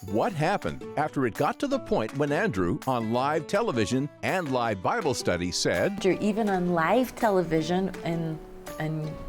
What happened after it got to the point when Andrew, on live television and live Bible study, said, Even on live television and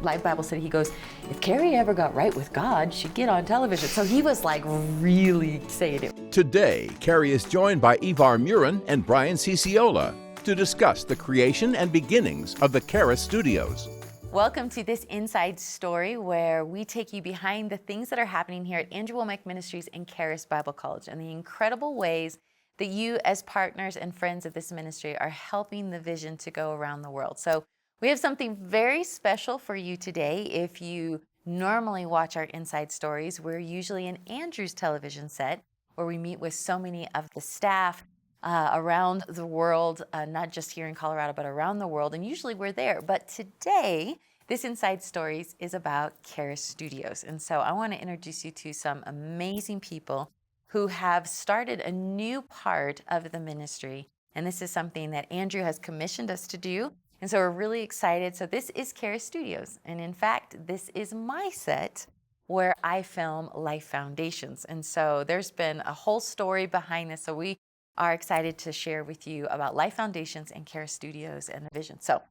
live Bible study, he goes, if Carrie ever got right with God, she'd get on television. So he was like really saying it. Today, Carrie is joined by Ivar Muren and Brian Ciociola to discuss the creation and beginnings of the Charis Studios. Welcome to this Inside Story, where we take you behind the things that are happening here at 𝒂𝒊𝒃𝒍𝒂𝒂 Ministries and Charis Bible College, and the incredible ways that you as partners and friends of this ministry are helping the vision to go around the world. So we have something very special for you today. If you normally watch our Inside Stories, we're usually in Andrew's television set, where we meet with so many of the staff around the world, not just here in Colorado, but around the world, and usually we're there. But today, this Inside Stories is about Charis Studios. And so I want to introduce you to some amazing people who have started a new part of the ministry. And this is something that Andrew has commissioned us to do. And so we're really excited. So this is Charis Studios. And in fact, this is my set where I film Life Foundations. And so there's been a whole story behind this. So we are excited to share with you about Life Foundations and Charis Studios and the vision. So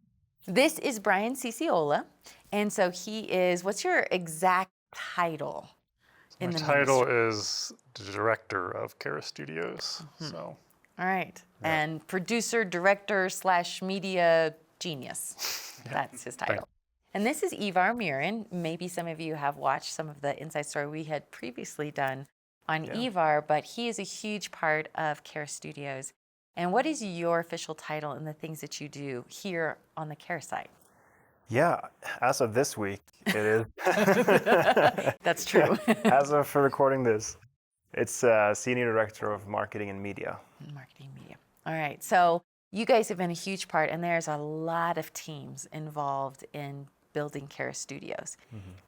this is Brian Ciociola. And so he is, what's your exact title in the ministry? My title is the director of Charis Studios. So. All right. Yeah. And producer, director / media genius. Yeah. That's his title. And this is Ivar Muren. Maybe some of you have watched some of the Inside Story we had previously done on Ivar, but he is a huge part of Charis Studios. And what is your official title and the things that you do here on the Charis side? Yeah, as of this week, it is. That's true. As of for recording this, it's Senior Director of Marketing and Media. Marketing and Media. All right. So you guys have been a huge part, and there's a lot of teams involved in building Charis Studios.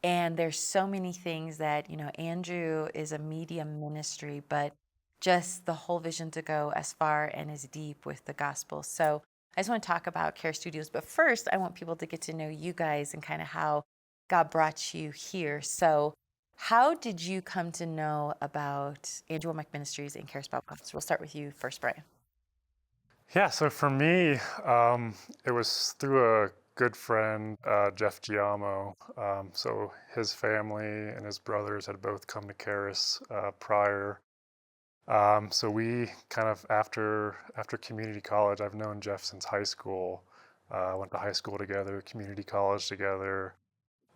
And there's so many things that, Andrew is a media ministry, but just the whole vision to go as far and as deep with the gospel. So I just want to talk about Charis Studios, but first I want people to get to know you guys and kind of how God brought you here. So how did you come to know about 𝒂𝒊𝒃𝒍𝒂𝒂 Ministries and Charis Bible College? We'll start with you first, Brian. Yeah, so for me, it was through a good friend, Jeff Giamo. So his family and his brothers had both come to Charis prior. So we kind of, after community college, I've known Jeff since high school. Went to high school together, community college together.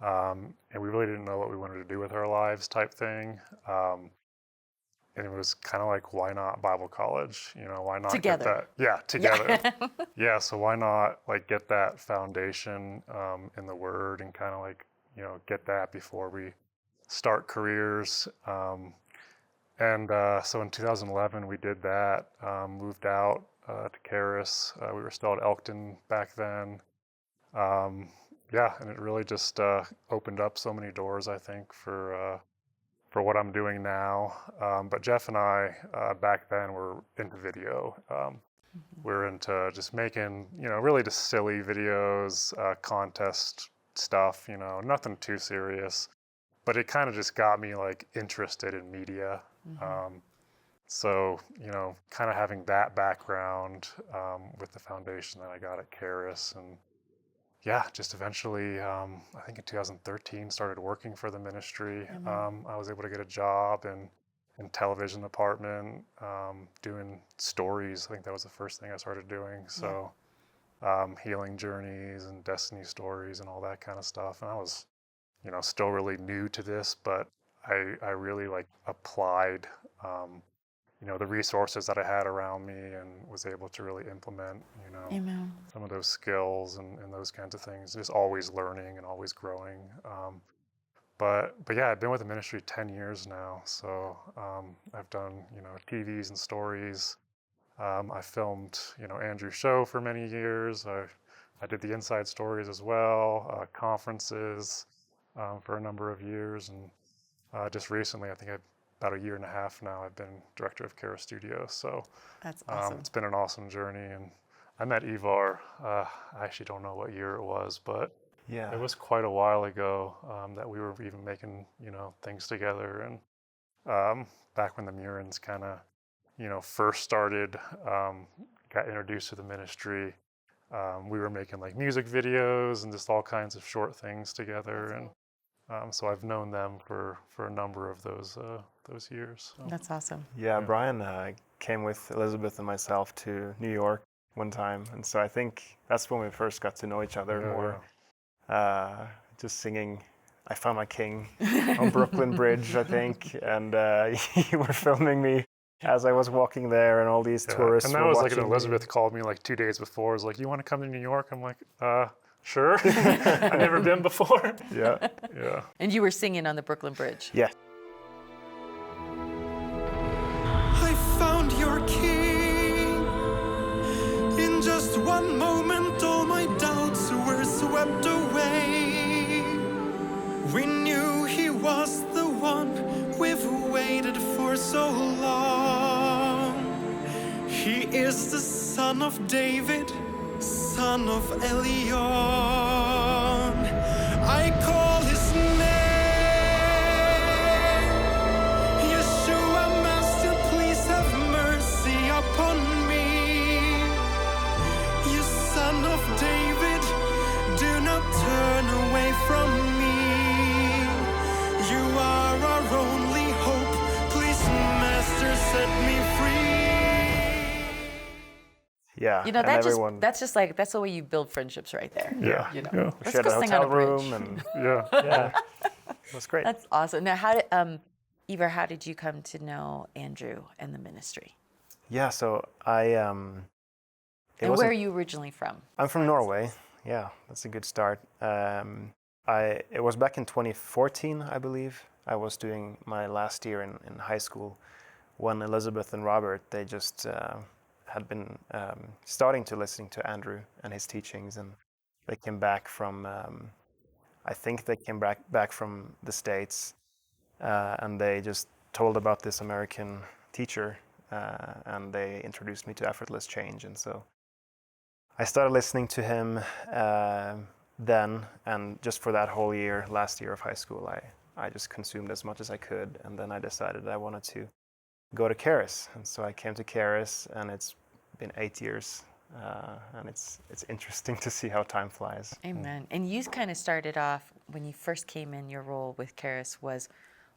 And we really didn't know what we wanted to do with our lives type thing. And it was kind of like, why not Bible college? Why not together? Get that? Yeah, together. Yeah, so why not get that foundation in the Word and kind of get that before we start careers. And so in 2011 we did that. Moved out to Charis. We were still at Elkton back then. Yeah, and it really just opened up so many doors, I think, for what I'm doing now. But Jeff and I, back then, were into video. We're into just making, really just silly videos, contest stuff, nothing too serious. But it kind of just got me interested in media. So, kind of having that background with the foundation that I got at Charis, and yeah, just eventually, I think in 2013, started working for the ministry. I was able to get a job in television department, doing stories. I think that was the first thing I started doing. So healing journeys and destiny stories and all that kind of stuff. And I was, still really new to this, but I really applied, the resources that I had around me and was able to really implement, Amen. some of those skills and those kinds of things. Just always learning and always growing. But yeah, I've been with the ministry 10 years now. So I've done, TVs and stories. I filmed, Andrew's show for many years. I did the Inside Stories as well, conferences for a number of years. And just recently, I think about a year and a half now, I've been director of Charis Studios. So That's awesome. It's been an awesome journey. And I met Ivar, I actually don't know what year it was, but it was quite a while ago that we were even making, things together. And back when the Murens kind of, first started, got introduced to the ministry. We were making like music videos and just all kinds of short things together, and so I've known them for a number of those years. So. That's awesome. Yeah, Brian came with Elizabeth and myself to New York one time, and so I think that's when we first got to know each other more. Just singing "I Found My King" on Brooklyn Bridge, I think, and you were filming me as I was walking there, and all these tourists. And that were was like, watching Elizabeth called me like 2 days before. Was like, "You want to come to New York?" I'm like, "Sure." I've never been before. Yeah. Yeah. And you were singing on the Brooklyn Bridge. Yeah. I found your king. In just one moment, all my doubts were swept away. We knew he was the one we've waited for so long. He is the son of David, son of Elion. I call his name, Yeshua, Master, please have mercy upon me. You son of David, do not turn away from me. You are our only hope, please, Master, set me free. Yeah, You know, and that everyone. that's just like, that's the way you build friendships right there. Yeah. You know, Yeah. We let's shared go a sing on hotel a bridge. room, and Yeah. yeah, it was great. That's awesome. Now, how did, Ivar, how did you come to know Andrew and the ministry? Yeah, so I. It And where wasn't- are you originally from? I'm from Norway. Yeah, that's a good start. It was back in 2014, I believe. I was doing my last year in high school when Elizabeth and Robert, they just had been starting to listening to Andrew and his teachings, and they came back from, I think they came back from the States, and they just told about this American teacher, and they introduced me to Effortless Change, and so I started listening to him then, and just for that whole year, last year of high school, I just consumed as much as I could, and then I decided I wanted to go to Charis, and so I came to Charis, and it's been 8 years, and it's interesting to see how time flies. Amen. And you kind of started off, when you first came in, your role with Charis was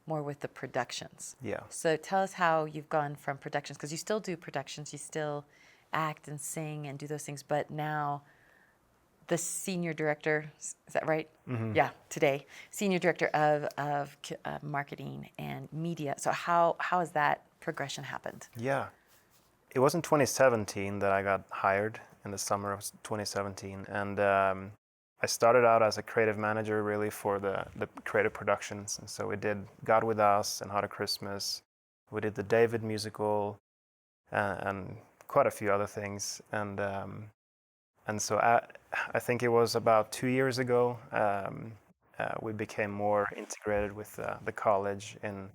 more with the productions. Yeah. So tell us how you've gone from productions, because you still do productions, you still act and sing and do those things, but now the senior director, is that right? Mm-hmm. Yeah, today, senior director of marketing and media. So how has that progression happened? Yeah. It was in 2017 that I got hired, in the summer of 2017, and I started out as a creative manager really for the creative productions, and so we did God With Us and How to Christmas, we did the David musical, and quite a few other things, and so I think it was about 2 years ago we became more integrated with the college in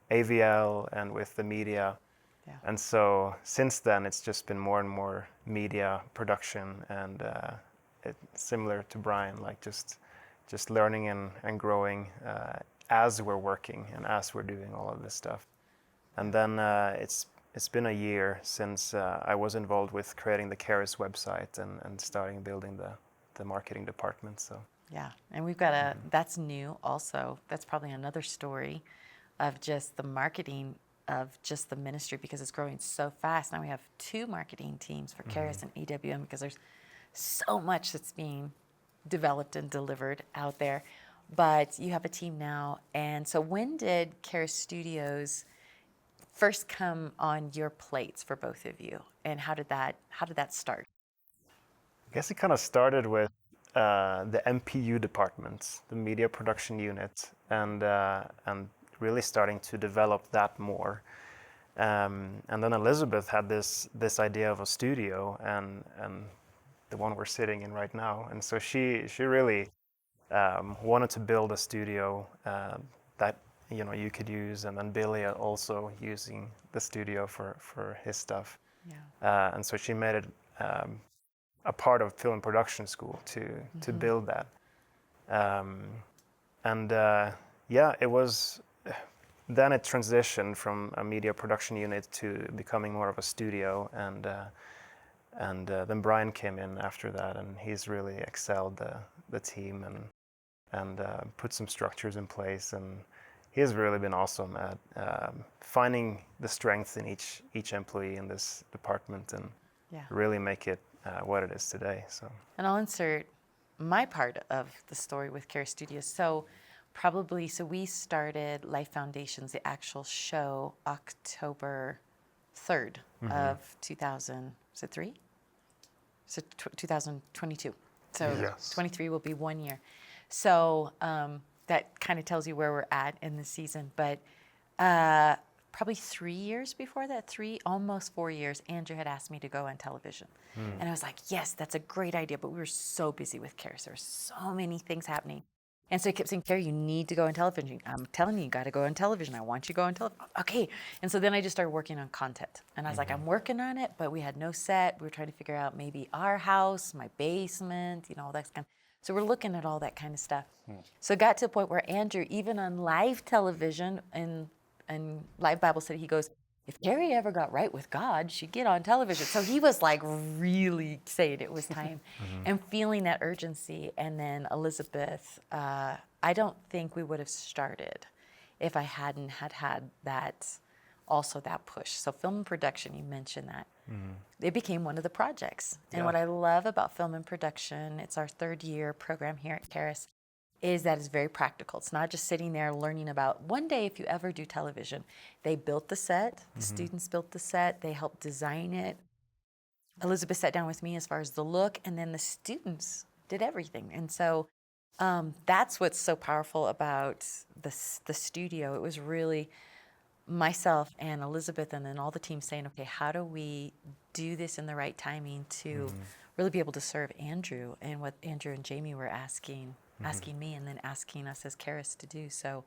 AVL and with the media. Yeah. And so since then, it's just been more and more media production, and similar to Brian, like just learning and growing as we're working and as we're doing all of this stuff. And then it's been a year since I was involved with creating the Charis website and starting building the marketing department. So Yeah, and we've got that's new also. That's probably another story of just the marketing of just the ministry, because it's growing so fast. Now we have 2 marketing teams for Charis and EWM, because there's so much that's being developed and delivered out there. But you have a team now. And so when did Charis Studios first come on your plates for both of you? And how did that start? I guess it kind of started with the MPU department, the media production unit, and really starting to develop that more. And then Elizabeth had this idea of a studio, and the one we're sitting in right now. And so she really wanted to build a studio that you could use, and then Billy also using the studio for his stuff. Yeah. And so she made it a part of film production school to build that. Yeah, it was then it transitioned from a media production unit to becoming more of a studio, and then Brian came in after that, and he's really excelled the team and put some structures in place, and he has really been awesome at finding the strength in each employee in this department and really make it what it is today. So. And I'll insert my part of the story with Charis Studios. So we started Life Foundations, the actual show, October 3rd of 2003? So 2022. So Yes. 23 will be 1 year. So that kind of tells you where we're at in the season. But probably 3 years before that, almost 4 years, Andrew had asked me to go on television. And I was like, yes, that's a great idea. But we were so busy with Charis. There were so many things happening. And so he kept saying, Carrie, you need to go on television. I'm telling you got to go on television. I want you to go on television. Okay. And so then I just started working on content. And I was like, I'm working on it, but we had no set. We were trying to figure out maybe our house, my basement, all that kind of. So we're looking at all that kind of stuff. So it got to the point where Andrew, even on live television and live Bible study, he goes, if Carrie ever got right with God, she'd get on television. So he was like really saying it was time and feeling that urgency. And then Elizabeth, I don't think we would have started if I hadn't had that, also that push. So film and production, you mentioned that. It became one of the projects. And what I love about film and production, it's our 3rd year program here at Charis, is that it's very practical. It's not just sitting there learning about, one day if you ever do television, they built the set, the students built the set, they helped design it. Elizabeth sat down with me as far as the look, and then the students did everything. And so that's what's so powerful about the studio. It was really myself and Elizabeth and then all the team saying, okay, how do we do this in the right timing to really be able to serve Andrew and what Andrew and Jamie were asking me and then asking us as Charis to do. So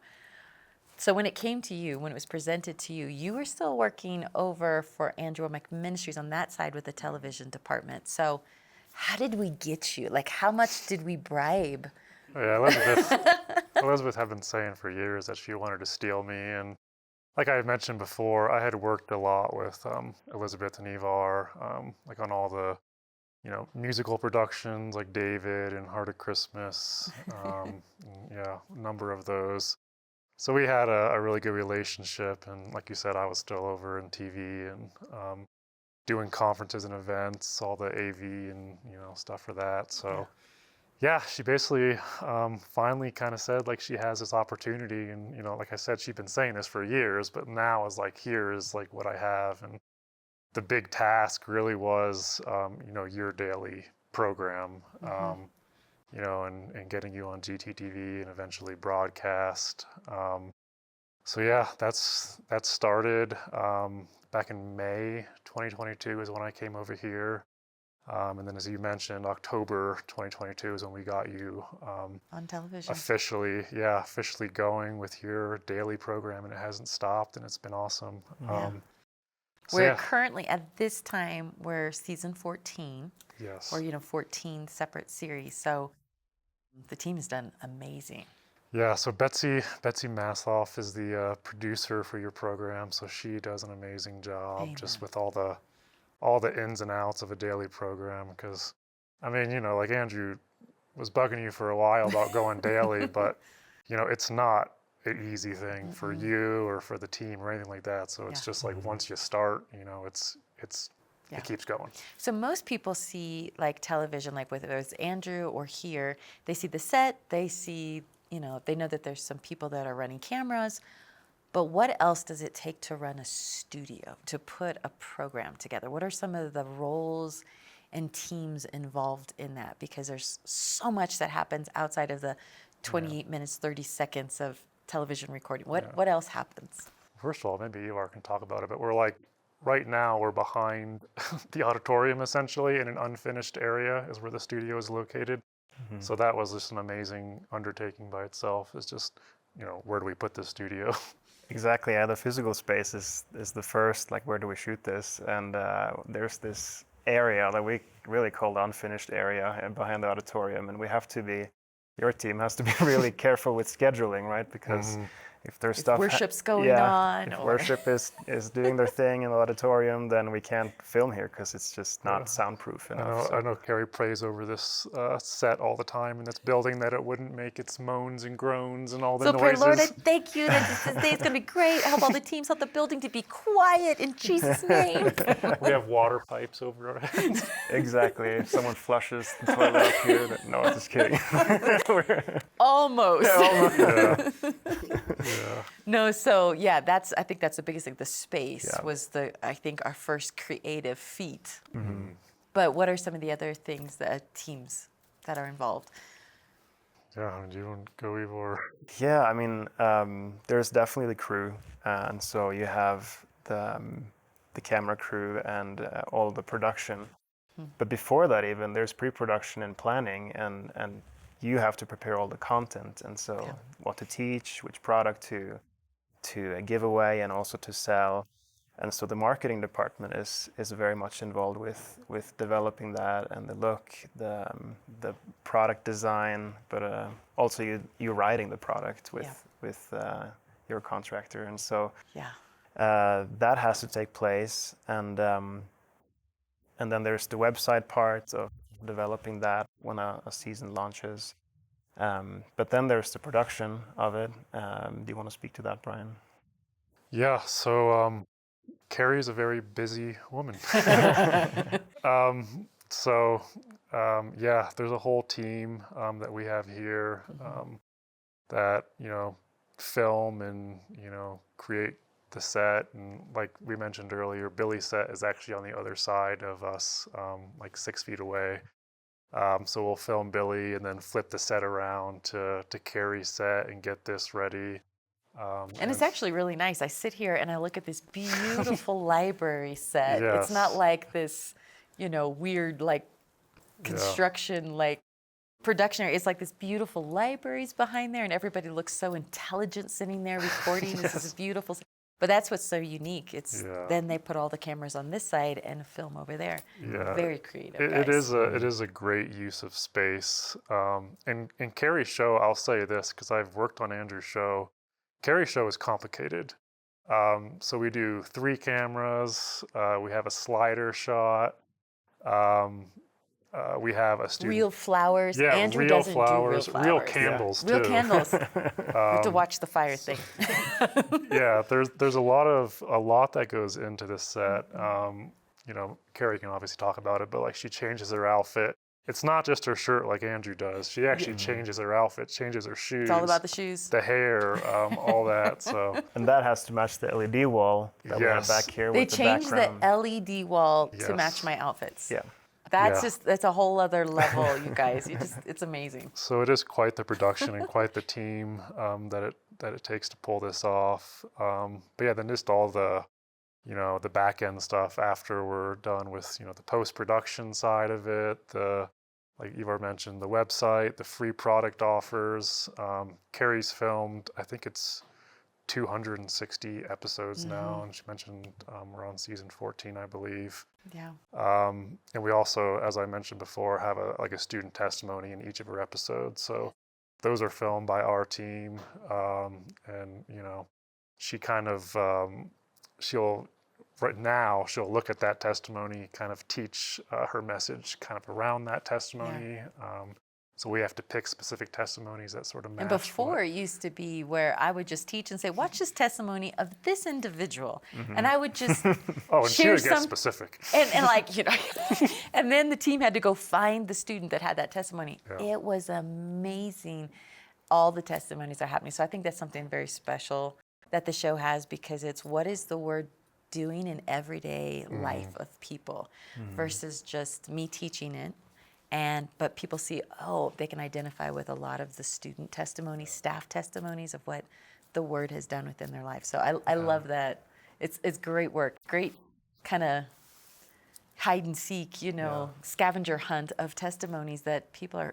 when it came to you, when it was presented to you, you were still working over for Andrew 𝒂𝒃 Ministries on that side with the television department. So how did we get you? Like, how much did we bribe? Yeah, Elizabeth had been saying for years that she wanted to steal me, and like I had mentioned before, I had worked a lot with Elizabeth and Ivar, like on all the musical productions like David and Heart of Christmas, a number of those. So we had a really good relationship, and like you said, I was still over in TV and doing conferences and events, all the AV and stuff for that. So yeah, she basically finally kind of said like she has this opportunity, and like I said, she'd been saying this for years, but now is like, here is like what I have. And the big task really was, your daily program, and getting you on GTTV and eventually broadcast. So yeah, that started back in May 2022 is when I came over here. And then as you mentioned, October 2022 is when we got you on television. Officially going with your daily program, and it hasn't stopped, and it's been awesome. We're currently, at this time, we're season 14. Yes. Or, 14 separate series. So the team has done amazing. Yeah, so Betsy 𝒂𝒊𝒔 is the producer for your program. So she does an amazing job just with all the ins and outs of a daily program. Because, I mean, like Andrew was bugging you for a while about going daily, but, it's not an easy thing for you or for the team or anything like that. So it's just like once you start, it keeps going. So most people see like television, like whether it's Andrew or here, they see the set, they see, they know that there's some people that are running cameras, but what else does it take to run a studio, to put a program together? What are some of the roles and teams involved in that? Because there's so much that happens outside of the 28 minutes, 30 seconds of television recording. What else happens? First of all, maybe Ivar can talk about it, but we're like, right now we're behind the auditorium essentially in an unfinished area is where the studio is located. So that was just an amazing undertaking by itself. It's just, where do we put this studio? Exactly, the physical space is the first, like, where do we shoot this? And there's this area that we really call the unfinished area behind the auditorium, and we have to be, your team has to be really careful with scheduling, right? Because if there's If stuff worship's going on, if or worship is doing their thing in the auditorium, then we can't film here because it's just not soundproof enough. I know Carrie prays over this set all the time in this building that it wouldn't make its moans and groans and all the so pray, noises. Lord, I thank you that this day is going to be great. Help all the teams, help the building to be quiet in Jesus' name. We have water pipes over our heads. Exactly. If someone flushes the toilet up here, then, no, I'm just kidding. Almost. Yeah. No, so yeah, I think that's the biggest thing. The space Yeah. was I think our first creative feat. But what are some of the other things, teams that are involved? Yeah, do you want to go, Ivar? Yeah, I mean, there's definitely the crew, and so you have the camera crew and all the production. But before that, even there's pre-production and planning, and you have to prepare all the content, and so what to teach, which product to give away, and also to sell. And so the marketing department is very much involved with developing that and the look, the product design, but also you writing the product with your contractor, and so that has to take place, and then there's the website part of developing that when a season launches, but then there's the production of it. Do you want to speak to that, Brian? Yeah, so Carrie is a very busy woman. Yeah, there's a whole team that we have here that, film and, create the set. And like we mentioned earlier, Billy's set is actually on the other side of us, like 6 feet away. So we'll film Billy and then flip the set around to Carrie's set and get this ready. And it's actually really nice. I sit here and I look at this beautiful library set. Yes. It's not like this, weird like construction like production area. It's like this beautiful libraries behind there, and everybody looks so intelligent sitting there recording. This is beautiful. But that's what's so unique. It's then they put all the cameras on this side and film over there. Yeah, very creative. It is a great use of space. And in Carrie's show, I'll say this because I've worked on Andrew's show. Carrie's show is complicated. So we do 3 cameras. We have a slider shot. We have a student. Real flowers. Yeah, Andrew real doesn't flowers. do real flowers. Real candles too. Real candles. We have to watch the fire thing. Yeah, there's a lot that goes into this set. Carrie can obviously talk about it, but like she changes her outfit. It's not just her shirt like Andrew does. She actually changes her outfit, changes her shoes. It's all about the shoes. The hair, all that. So. And that has to match the LED wall that we have back here with the background. They changed the LED wall to match my outfits. Yeah. That's a whole other level, you guys. It's amazing. So it is quite the production and quite the team that it takes to pull this off. But yeah, then just all the, the back end stuff after we're done with, the post-production side of it, like Ivar mentioned, the website, the free product offers. Carrie's filmed, I think it's 260 episodes now, and she mentioned we're on season 14, I believe. Yeah. And we also, as I mentioned before, have a student testimony in each of her episodes. So those are filmed by our team, and she kind of she'll look at that testimony, kind of teach her message kind of around that testimony. So we have to pick specific testimonies that sort of match. And before it used to be where I would just teach and say, watch this testimony of this individual. And I would just and she share would get specific. And and then the team had to go find the student that had that testimony. Yeah. It was amazing. All the testimonies are happening. So I think that's something very special that the show has, because it's what is the word doing in everyday life of people versus just me teaching it. But people see, they can identify with a lot of the student testimonies, staff testimonies of what the word has done within their life. So I love that. It's great work. Great kind of hide and seek, scavenger hunt of testimonies that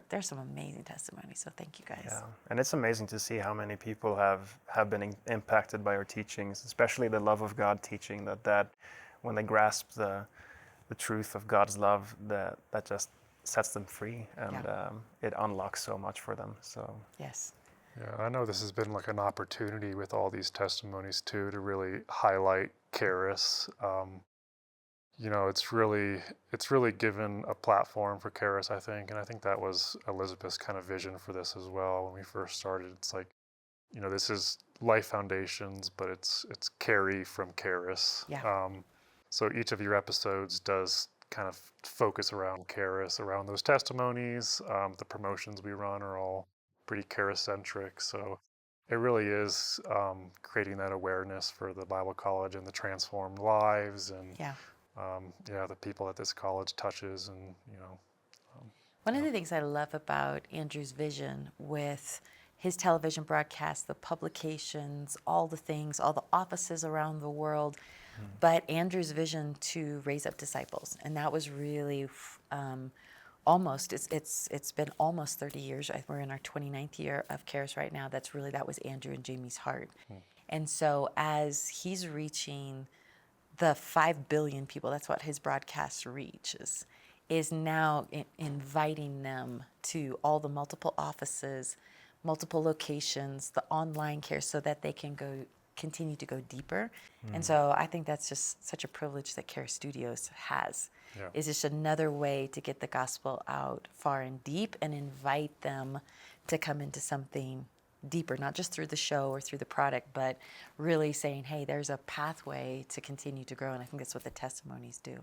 there's some amazing testimonies. So thank you guys. Yeah, and it's amazing to see how many people have been impacted by our teachings, especially the love of God teaching, that when they grasp the truth of God's love, that just sets them free, and it unlocks so much for them. So yes. Yeah, I know this has been like an opportunity with all these testimonies too to really highlight Charis. You know, it's really given a platform for Charis, I think, and I think that was Elizabeth's kind of vision for this as well when we first started. It's like, you know, this is Life Foundations, but it's Carrie from Charis. Yeah. So each of your episodes does kind of focus around Charis, around those testimonies. The promotions we run are all pretty Charis-centric, so it really is creating that awareness for the Bible College and the transformed lives, and Yeah. the people that this college touches, and you know. One of the things I love about Andrew's vision with his television broadcasts, the publications, all the things, all the offices around the world, but Andrew's vision to raise up disciples, and that was really almost it's been almost 30 years. We're in our 29th year of Charis right now. That was Andrew and Jamie's heart, and so as he's reaching the 5 billion people, that's what his broadcast reaches, is now inviting them to all the multiple offices, multiple locations, the online care, so that they can continue to go deeper. And so I think that's just such a privilege that Charis Studios has. Yeah. Is just another way to get the gospel out far and deep and invite them to come into something deeper, not just through the show or through the product, but really saying, hey, there's a pathway to continue to grow. And I think that's what the testimonies do.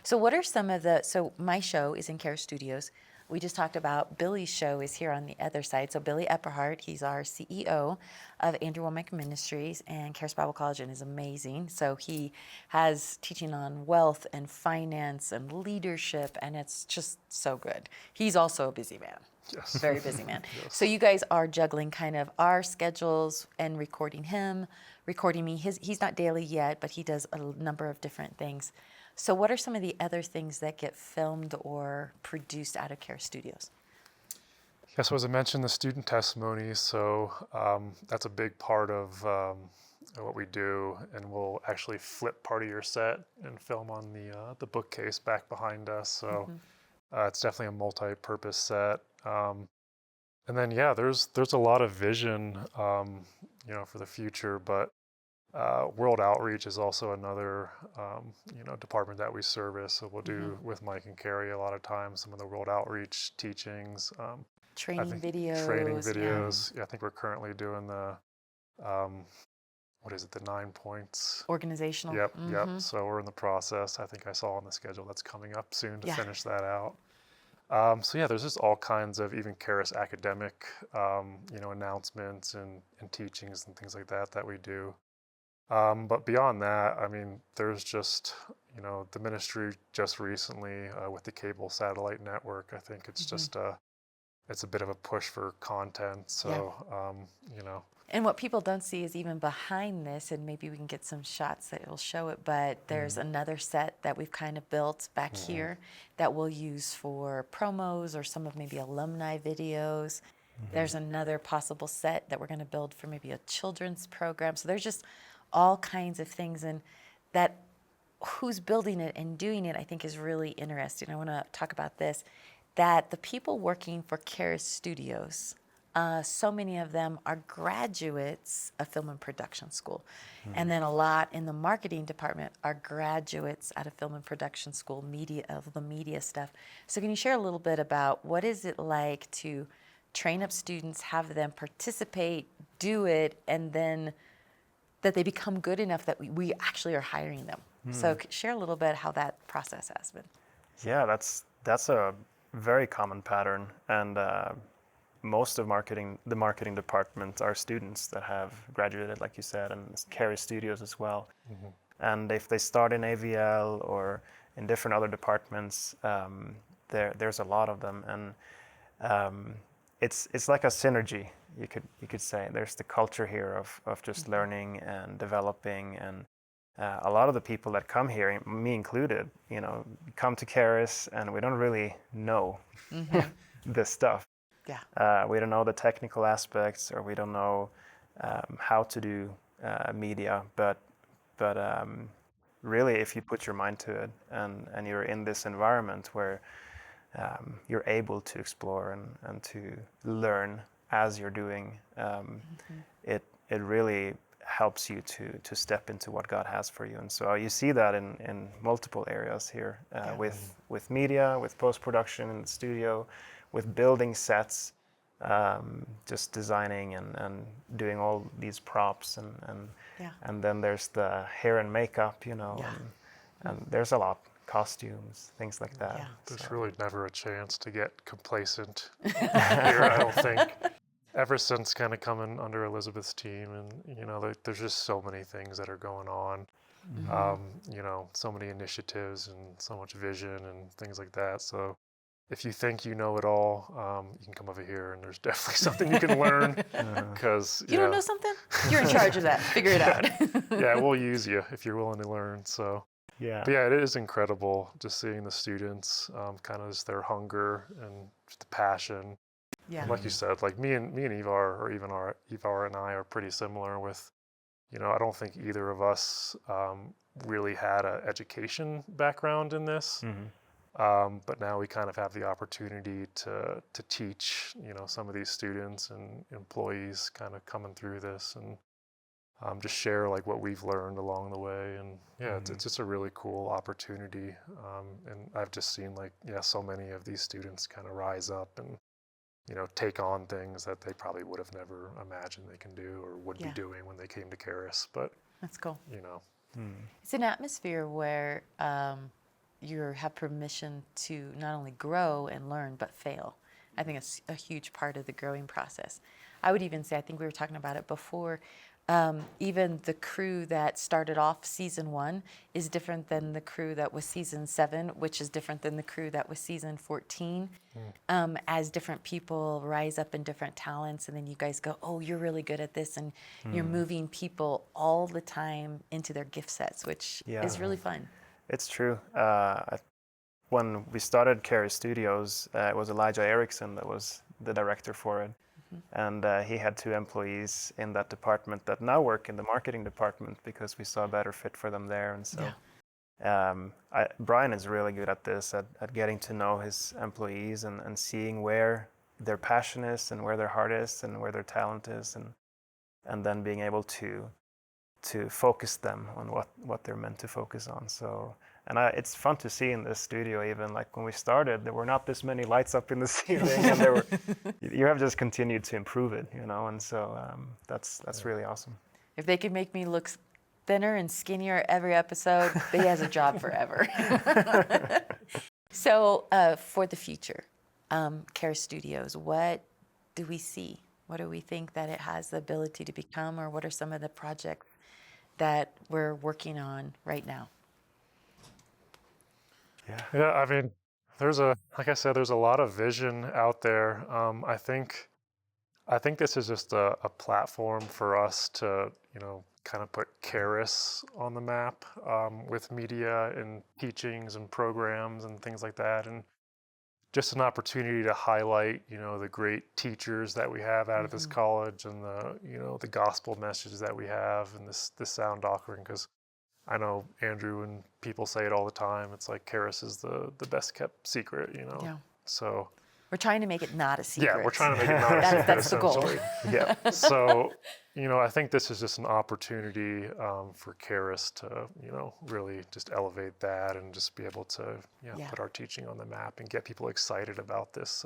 So what are some of so my show is in Charis Studios. We just talked about Billy's show is here on the other side. So Billy Epperhart, he's our CEO of Andrew Wommack Ministries and Charis Bible College, and is amazing. So he has teaching on wealth and finance and leadership, and it's just so good. He's also a busy man. Yes. Very busy man. Yes. So you guys are juggling kind of our schedules and recording him, recording me. He's not daily yet, but he does a number of different things. So what are some of the other things that get filmed or produced out of Charis Studios? Yeah, so as I mentioned, the student testimonies, so that's a big part of what we do, and we'll actually flip part of your set and film on the bookcase back behind us. So it's definitely a multi-purpose set. And then, yeah, there's a lot of vision, you know, for the future, but World Outreach is also another, you know, department that we service. So we'll do with Mike and Carrie a lot of times some of the World Outreach teachings. Training videos. Training videos. Yeah, I think we're currently doing the, what is it, the 9 points? Organizational. Yep. So we're in the process. I think I saw on the schedule that's coming up soon to finish that out. So yeah, there's just all kinds of even Charis academic, you know, announcements and teachings and things like that we do. But beyond that, I mean, there's just, you know, the ministry just recently with the cable satellite network, I think it's just it's a bit of a push for content. So, you know. And what people don't see is even behind this, and maybe we can get some shots that will show it, but there's another set that we've kind of built back here that we'll use for promos or some of maybe alumni videos. There's another possible set that we're going to build for maybe a children's program. So there's just all kinds of things, and that who's building it and doing it, I think, is really interesting. I want to talk about this, that the people working for Charis Studios, so many of them are graduates of film and production school. And then a lot in the marketing department are graduates out of film and production school, the media stuff. So can you share a little bit about what is it like to train up students, have them participate, do it, and then that they become good enough that we actually are hiring them? So share a little bit how that process has been. Yeah, that's a very common pattern, and most of the marketing department are students that have graduated, like you said, and Charis Studios as well. And if they start in AVL or in different other departments, there's a lot of them, and it's like a synergy, you could say. There's the culture here of just learning and developing, and a lot of the people that come here, me included, you know, come to Charis and we don't really know this stuff. Yeah. We don't know the technical aspects, or we don't know how to do media, but really, if you put your mind to it and you're in this environment where you're able to explore and to learn as you're doing, it really helps you to step into what God has for you. And so you see that in multiple areas here, with media, with post-production in the studio, with building sets, just designing and doing all these props, and then there's the hair and makeup, and there's a lot, costumes, things like that. Yeah. There's really never a chance to get complacent here, I don't think. Ever since kind of coming under Elizabeth's team, and there's just so many things that are going on, so many initiatives and so much vision and things like that. So if you think you know it all, you can come over here, and there's definitely something you can learn. Because you don't know something? You're in charge of that. Figure it out. Yeah, we'll use you if you're willing to learn. So. Yeah. But yeah, it is incredible just seeing the students, kind of just their hunger and just the passion. Yeah. Like you said, like me and Ivar, or even Ivar and I, are pretty similar with, I don't think either of us really had an education background in this. But now we kind of have the opportunity to teach, some of these students and employees kind of coming through this, and just share like what we've learned along the way. And yeah, it's just a really cool opportunity. And I've just seen so many of these students kind of rise up and, take on things that they probably would have never imagined they can do or would be doing when they came to Charis. But that's cool. It's an atmosphere where you have permission to not only grow and learn, but fail. I think it's a huge part of the growing process. I would even say, I think we were talking about it before, even the crew that started off season 1 is different than the crew that was season 7, which is different than the crew that was season 14. As different people rise up in different talents, and then you guys go, oh, you're really good at this, and you're moving people all the time into their gift sets, which is really fun. It's true. When we started Charis Studios, it was Elijah Erickson that was the director for it. And he had 2 employees in that department that now work in the marketing department because we saw a better fit for them there. And so Brian is really good at this, at getting to know his employees and seeing where their passion is and where their heart is and where their talent is, and then being able to focus them on what they're meant to focus on. So, and it's fun to see in this studio, even like when we started, there were not this many lights up in the ceiling, and you have just continued to improve it, and so that's really awesome. If they could make me look thinner and skinnier every episode, he has a job forever. So for the future, Charis Studios, what do we see? What do we think that it has the ability to become, or what are some of the projects that we're working on right now? Yeah, I mean, like I said, there's a lot of vision out there. I think this is just a platform for us to, kind of put Charis on the map, with media and teachings and programs and things like that, and just an opportunity to highlight, the great teachers that we have out of this college, and the gospel messages that we have, and this sound doctrine. Because I know Andrew and people say it all the time. It's like Charis is the best kept secret, Yeah. So we're trying to make it not a secret. yeah, we're trying to make it not a secret. That's the goal. Yeah. So I think this is just an opportunity for Charis to really just elevate that and just be able to put our teaching on the map and get people excited about this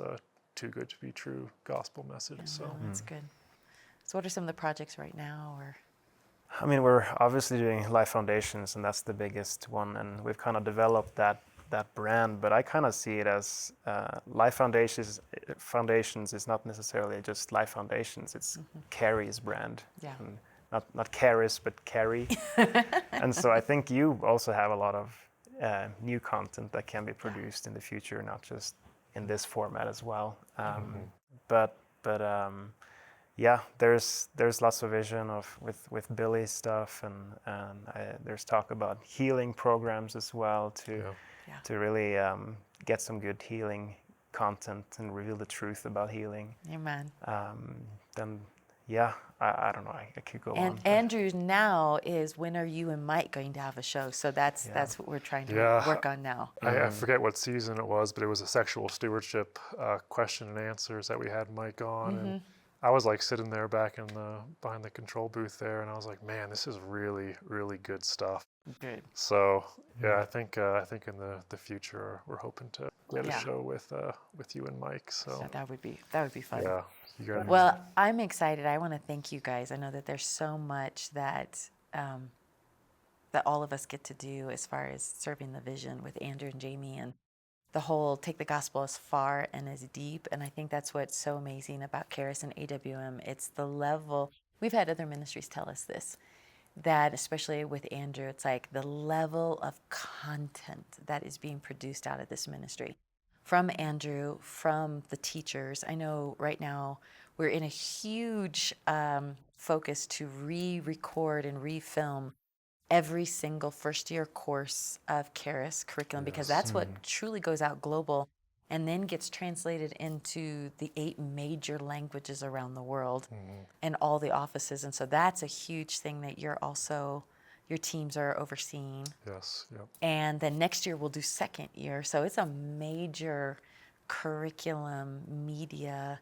too good to be true gospel message. Yeah, So that's good. So what are some of the projects right now, or? I mean, we're obviously doing Life Foundations, and that's the biggest one, and we've kind of developed that brand, but I kind of see it as Life Foundations is not necessarily just Life Foundations, it's Carrie's brand. Yeah. And not Charis, but Carrie. And so I think you also have a lot of new content that can be produced in the future, not just in this format as well. But there's lots of vision with Billy's stuff, and there's talk about healing programs as well to really get some good healing content and reveal the truth about healing. Amen. I don't know. I could go on. And Andrew now is, when are you and Mike going to have a show? So that's what we're trying to work on now. I forget what season it was, but it was a sexual stewardship question and answers that we had Mike on. And I was like sitting there back behind the control booth there, and I was like, man, this is really, really good stuff. Good. So yeah, I think in the future we're hoping to get a show with you and Mike. So that would be fun. yeah, you guys. Well, I'm excited. I want to thank you guys. I know that there's so much that that all of us get to do as far as serving the vision with Andrew and Jamie, and the whole take the gospel as far and as deep. And I think that's what's so amazing about Charis and AWM. It's the level. We've had other ministries tell us this, that especially with Andrew, it's like the level of content that is being produced out of this ministry. From Andrew, from the teachers. I know right now we're in a huge focus to re-record and re-film every single first-year course of Charis curriculum, because that's what truly goes out global and then gets translated into the 8 major languages around the world and all the offices. And so that's a huge thing that your teams are overseeing. Yes, yep. And then next year we'll do second year. So it's a major curriculum media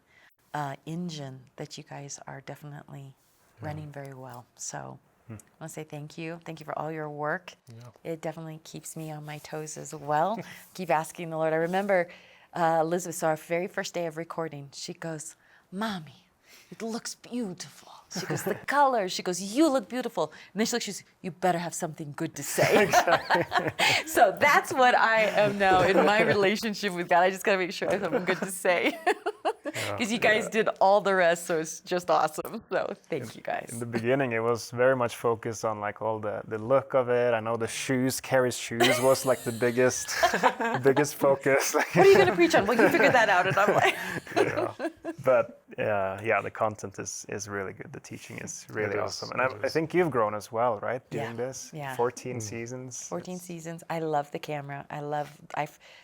engine that you guys are definitely running very well. So I want to say thank you. Thank you for all your work. Yeah. It definitely keeps me on my toes as well. Keep asking the Lord. I remember Elizabeth, so our very first day of recording, she goes, "Mommy, it looks beautiful." She goes, "The colors." She goes, "You look beautiful." And then she goes, "You better have something good to say." So that's what I am now in my relationship with God. I just got to make sure I have something good to say. Because you guys did all the rest, so it's just awesome. So thank you guys. In the beginning, it was very much focused on like all the look of it. I know the shoes, Carrie's shoes was like the biggest focus. What are you going to preach on? Well, you figured that out, and I'm like... But the content is really good. The teaching is really awesome. And I think you've grown as well, right? Doing this? Yeah. 14 seasons. 14 seasons. I love the camera.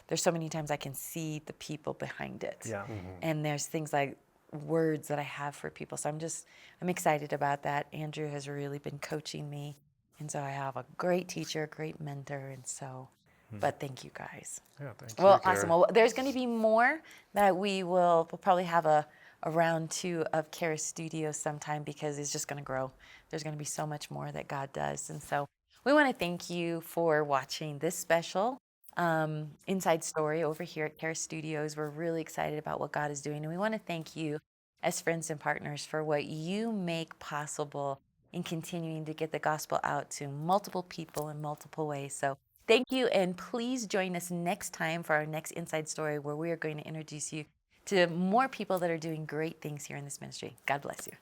There's so many times I can see the people behind it. Yeah. And there's things like words that I have for people. So I'm excited about that. Andrew has really been coaching me. And so I have a great teacher, great mentor. And so, but thank you guys. Yeah, thank you. Well, awesome. Well, there's going to be more that we'll probably have a round 2 of Charis Studios sometime, because it's just going to grow. There's going to be so much more that God does. And so we want to thank you for watching this special Inside Story over here at Charis Studios. We're really excited about what God is doing. And we want to thank you as friends and partners for what you make possible in continuing to get the gospel out to multiple people in multiple ways. So thank you. And please join us next time for our next Inside Story, where we are going to introduce you to more people that are doing great things here in this ministry. God bless you.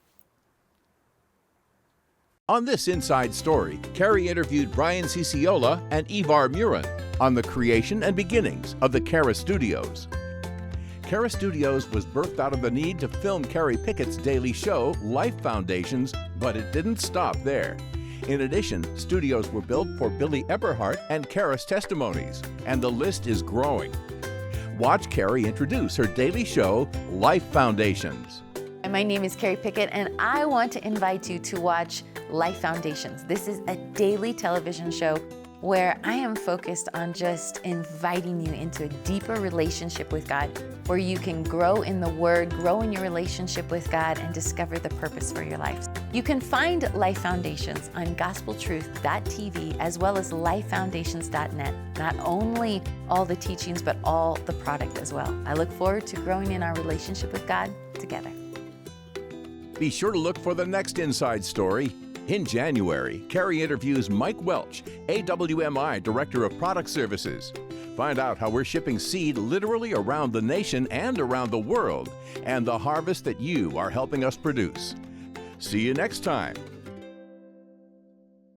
On this Inside Story, Carrie interviewed Brian Ciociola and Ivar Muren on the creation and beginnings of the Charis Studios. Charis Studios was birthed out of the need to film Carrie Pickett's daily show, Life Foundations, but it didn't stop there. In addition, studios were built for Billy Epperhart and Charis Testimonies, and the list is growing. Watch Carrie introduce her daily show, Life Foundations. My name is Carrie Pickett, and I want to invite you to watch Life Foundations. This is a daily television show where I am focused on just inviting you into a deeper relationship with God, where you can grow in the Word, grow in your relationship with God, and discover the purpose for your life. You can find Life Foundations on gospeltruth.tv as well as lifefoundations.net. Not only all the teachings, but all the product as well. I look forward to growing in our relationship with God together. Be sure to look for the next Inside Story. In January, Carrie interviews Mike Welch, AWMI Director of Product Services. Find out how we're shipping seed literally around the nation and around the world, and the harvest that you are helping us produce. See you next time.